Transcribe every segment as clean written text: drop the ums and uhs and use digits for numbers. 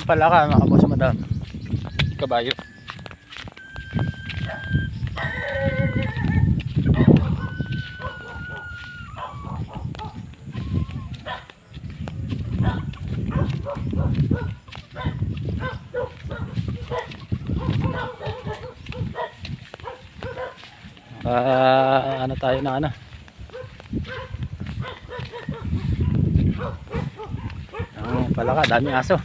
palaka mga boss madam. Kabayo. Ano tayo na ano? Palaka, daming aso.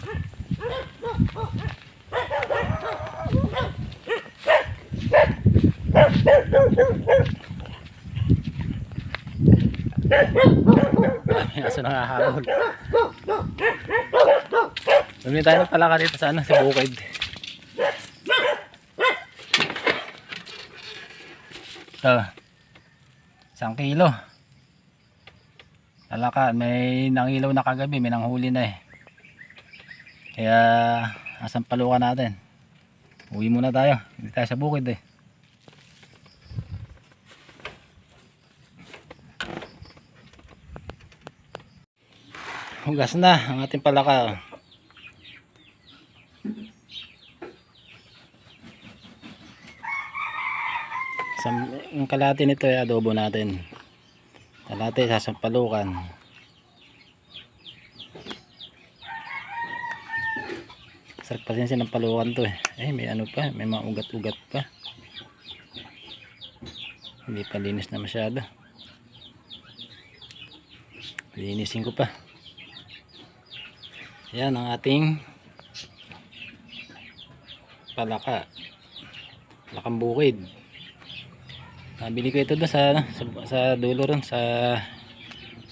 Daming aso nangahabol. Bumili tayo ng palaka dito sa ano, sa bukid. Ito, 1 kilo. Palaka, may nangilaw na kagabi, may nanghuli na eh. Kaya asang palukan natin. Uwi muna tayo. Hindi tayo sa bukid eh. Hugas na ang ating palaka. Yung kalahati nito ay adobo natin. Kalahati sasampalukan. Sarap pasensya ng palukan to eh. May ano pa, may mga ugat-ugat pa. Hindi pa linis na masyado. Linisin ko pa. Yan ang ating palaka. Palakang bukid. Nabili ko ito doon sa dulo ron, sa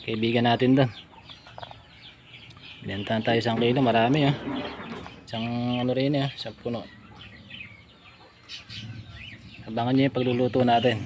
kaibigan natin doon. Binentahan tayo 1 kilo, marami oh. Isang ano rin eh, 1 puno. Abangan nyo yung pagluluto natin.